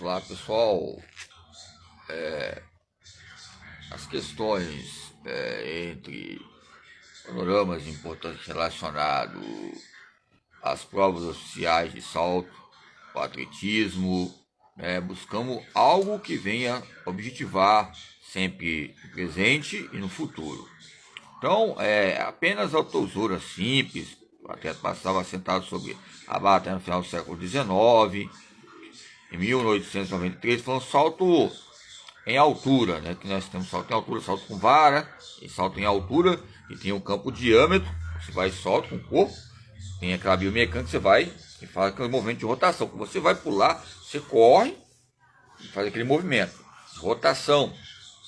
lá, pessoal. As questões entre panoramas importantes relacionados às provas oficiais de salto, o atletismo, buscamos algo que venha objetivar sempre no presente e no futuro. Então, apenas autosura simples, o atleta passava sentado sobre a barra até no final do século XIX. Em 1893 foi um salto em altura, que nós temos salto em altura, salto com vara, e salto em altura, e tem um campo diâmetro, você vai e solta com o corpo, tem aquela biomecânica, você vai e faz aquele movimento de rotação. Quando você vai pular, você corre e faz aquele movimento de rotação,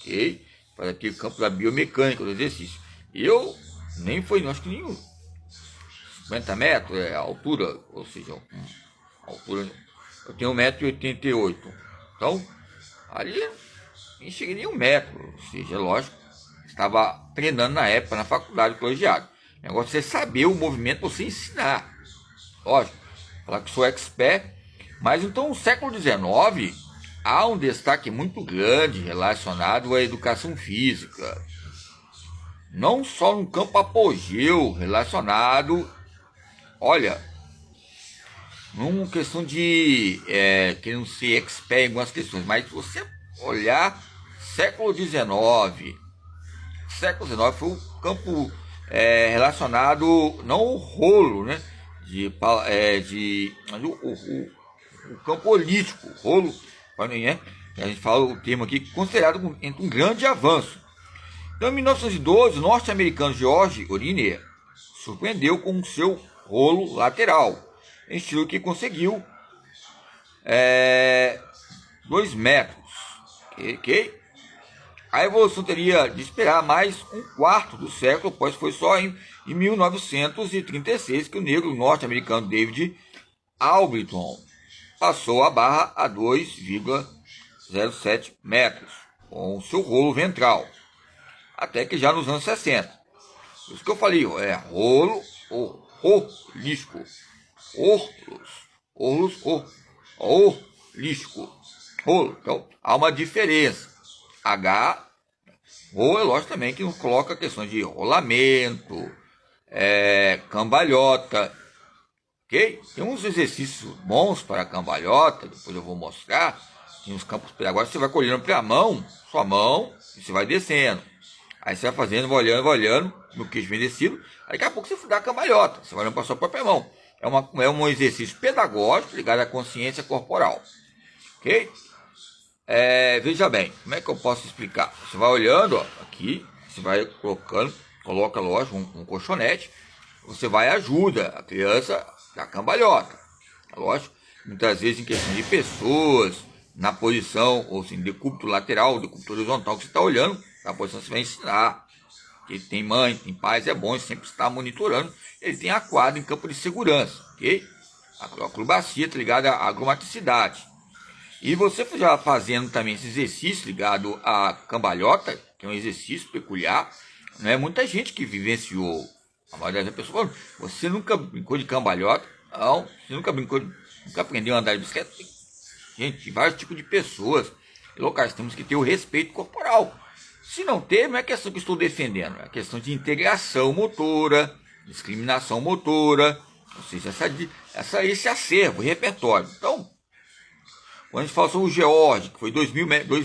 ok? Faz aquele campo da biomecânica do exercício. Eu nem foi, acho que nem 50 metros é a altura, ou seja, a altura, eu tenho 1,88 m, então ali nem cheguei nem 1 metro, ou seja, lógico, estava treinando na época na faculdade colegiado. O negócio é você saber o movimento, você ensinar, lógico, falar que sou expert. Mas então no século XIX há um destaque muito grande relacionado à educação física, não só no campo apogeu relacionado, olha, numa questão de querendo ser expert em algumas questões, mas se você olhar século XIX foi um campo relacionado, não o rolo, o campo holístico, rolo, a gente fala o termo aqui, considerado um grande avanço. Então, em 1912, o norte-americano George Oriner surpreendeu com o seu rolo lateral, em estilo que conseguiu 2 metros. Okay? A evolução teria de esperar mais um quarto do século, pois foi só em 1936 que o negro norte-americano David Albritton passou a barra a 2,07 metros com o seu rolo ventral, até que já nos anos 60. Por isso que eu falei, rolo ou rolisco, rolisco, rolo. Então há uma diferença. Rolo é lógico também que nos coloca questões de rolamento, cambalhota, ok? Tem uns exercícios bons para cambalhota, depois eu vou mostrar. Tem uns campos pedagógicos, você vai colhendo para sua mão, e você vai descendo. Aí você vai fazendo, vai olhando, no queixo bem descido, aí daqui a pouco você dá a cambalhota, você vai olhando para sua própria mão. É um exercício pedagógico ligado à consciência corporal, ok? Veja bem, como é que eu posso explicar? Você vai olhando, aqui, você vai coloca, lógico, um colchonete, você vai ajuda a criança da cambalhota. Lógico, muitas vezes em questão de pessoas, na posição, ou assim, decúbito lateral, decúbito horizontal, que você está olhando, na posição você vai ensinar. Porque tem mãe, tem pais, é bom sempre estar monitorando. Ele tem a quadra em campo de segurança, ok? A acrobacia tá ligada à acrobaticidade. E você já fazendo também esse exercício ligado à cambalhota, que é um exercício peculiar, não é muita gente que vivenciou. A maioria das pessoas falam, você nunca brincou de cambalhota? Não, você nunca aprendeu a andar de bicicleta? Gente, vários tipos de pessoas e locais, temos que ter o respeito corporal. Se não ter, não é questão que eu estou defendendo, é questão de integração motora, discriminação motora, ou seja, esse acervo, repertório. Então, quando a gente fala sobre o George, que foi 2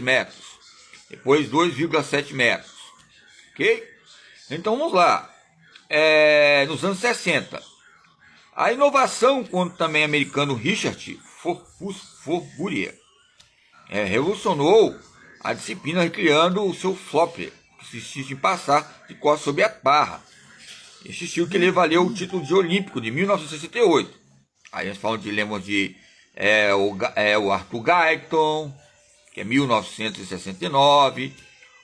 metros, depois 2,7 metros, ok? Então vamos lá, nos anos 60, a inovação, quando também americano Richard Fournier revolucionou a disciplina criando o seu flopper, que consiste em passar de costas sobre a barra. Este estilo que lhe valeu o título de olímpico de 1968. Aí a gente fala lembra de o Arthur Guyton, que é 1969.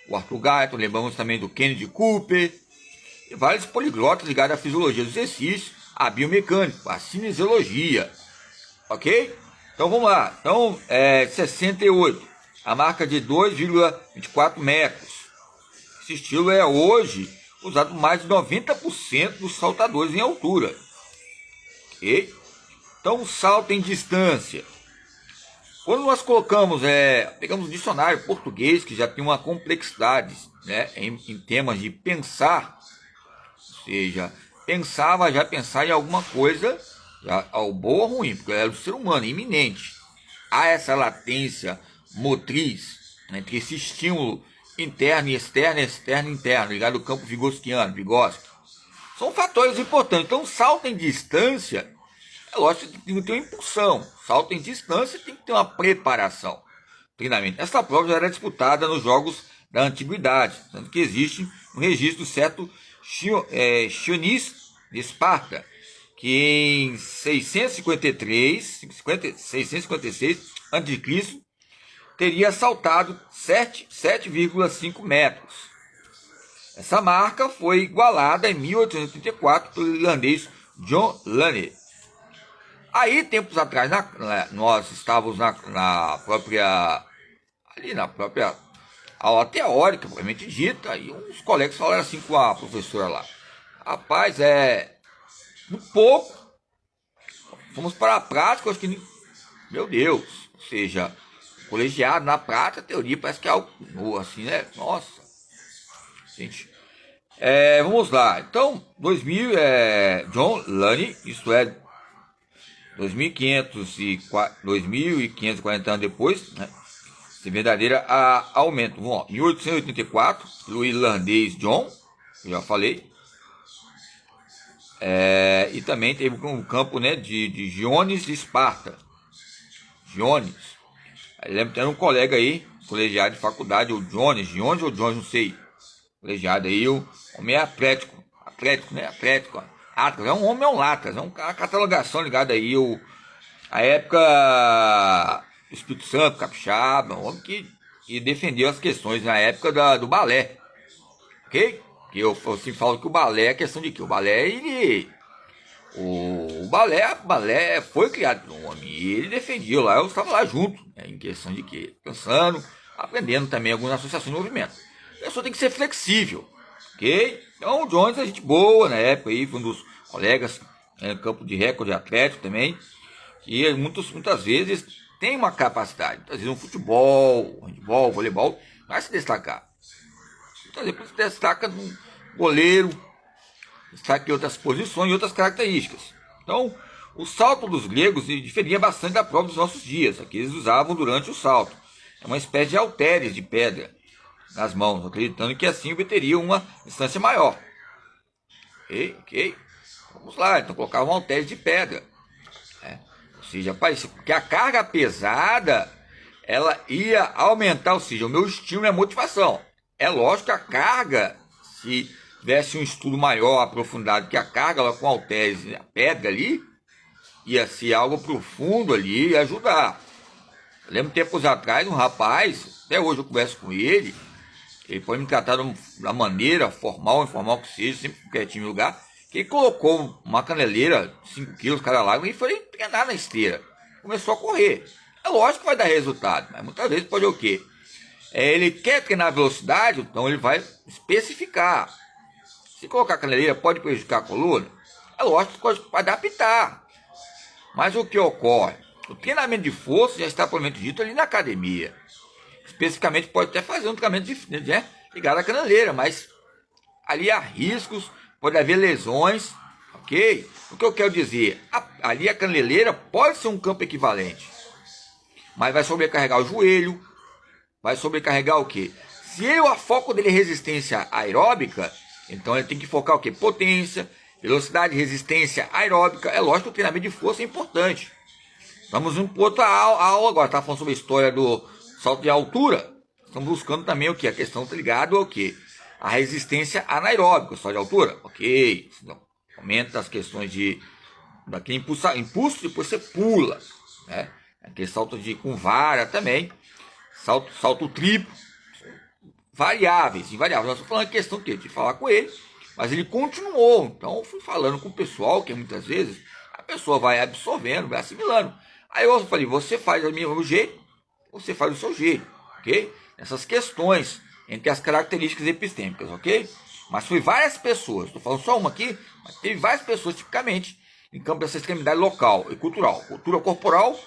O Arthur Guyton, lembramos também do Kennedy Cooper. E vários poliglotas ligados à fisiologia do exercício, à biomecânica, à cinesiologia. Ok? Então vamos lá. Então, 68. A marca de 2,24 metros. Esse estilo é hoje usado por mais de 90% dos saltadores em altura. Ok? Então, salto em distância. Quando nós colocamos, pegamos um dicionário português que já tem uma complexidade, né, em temas de pensar, ou seja, pensava já pensar em alguma coisa, já, ao bom ou ruim, porque era do ser humano, iminente. Há essa latência motriz, né, entre esse estímulo interno e externo, externo e interno, ligado ao campo Vygotsky. São fatores importantes. Então, salto em distância, é lógico que tem que ter uma impulsão. Salto em distância tem que ter uma preparação, treinamento. Essa prova já era disputada nos jogos da antiguidade, tanto que existe um registro certo Xionice de Esparta, que em 656 a.C. teria saltado 7,5 metros. Essa marca foi igualada em 1884 pelo irlandês John Lunny. Aí, tempos atrás, nós estávamos na própria aula teórica, propriamente dita, e uns colegas falaram assim com a professora lá: rapaz, muito pouco, fomos para a prática, acho que, meu Deus, ou seja, colegiado na prática, a teoria parece que é algo novo, assim, né? Nossa, gente. Vamos lá, então, 2000, John Lunny, isto é, 2.540 anos depois, né? Esse verdadeiro aumento. Bom, 1884, o irlandês John, eu já falei. E também teve um campo, né, de Giones de Esparta. Giones. Aí lembro que era um colega aí, colegiado de faculdade, o Giones ou Jones, não sei. Colegiado aí, o homem é atlético, né? Atlético. Atlas, é um homem, é um Latas, é uma catalogação ligada aí a época do Espírito Santo, Capixaba, um homem que defendeu as questões na época do balé, ok? Que eu assim falo que o balé é questão de que o balé, o balé foi criado por um homem e ele defendia lá, eu estava lá junto, né, em questão de que, pensando, aprendendo também algumas associações de movimento. A pessoa tem que ser flexível, ok? Então o Jones é gente boa na época aí, foi um dos colegas no campo de recorde atlético também, que muitas vezes tem uma capacidade, muitas vezes no futebol, handebol, voleibol, vai se destacar. Muitas vezes se destaca no goleiro, destaca em outras posições e outras características. Então, o salto dos gregos diferia bastante da prova dos nossos dias, a que eles usavam durante o salto. É uma espécie de halteres de pedra nas mãos, acreditando que assim obteriam uma distância maior. Ok? Vamos lá, então colocavam halteres de pedra. Ou seja, porque a carga pesada, ela ia aumentar, ou seja, o meu estímulo e a motivação. É lógico que a carga, se tivesse um estudo maior, aprofundado, que a carga ela, com halteres, a pedra ali, ia ser algo profundo ali e ajudar. Eu lembro tempos atrás, um rapaz, até hoje eu converso com ele pode me tratar da maneira formal ou informal que seja, sempre quietinho no lugar, que ele colocou uma caneleira, 5 quilos cada lado, e foi treinar na esteira. Começou a correr. É lógico que vai dar resultado, mas muitas vezes pode o quê? Ele quer treinar velocidade, então ele vai especificar. Se colocar a caneleira pode prejudicar a coluna? É lógico que pode adaptar. Mas o que ocorre? O treinamento de força já está propriamente dito ali na academia. Especificamente pode até fazer um treinamento ligado à caneleira, mas ali há riscos, pode haver lesões, ok? O que eu quero dizer, ali a caneleira pode ser um campo equivalente, mas vai sobrecarregar o joelho, vai sobrecarregar o quê? Se o foco dele é resistência aeróbica, então ele tem que focar o quê? Potência, velocidade, resistência aeróbica. É lógico que o treinamento de força é importante. Vamos em outra aula agora, tá falando sobre a história do salto de altura. Estamos buscando também o que? A questão está ligada ao que? A resistência anaeróbica, o salto de altura. Ok. Então, aumenta as questões daquele impulso, depois você pula. Né? Aquele salto com vara também. Salto triplo. Variáveis, invariáveis. Nós estamos falando de questão de falar com ele, mas ele continuou. Então, eu fui falando com o pessoal, que muitas vezes a pessoa vai absorvendo, vai assimilando. Aí eu falei, você faz do meu jeito, você faz do seu jeito, ok? Essas questões entre as características epistêmicas, ok? Mas foi várias pessoas, estou falando só uma aqui, mas teve várias pessoas tipicamente em campo dessa extremidade local e cultural. Cultura corporal,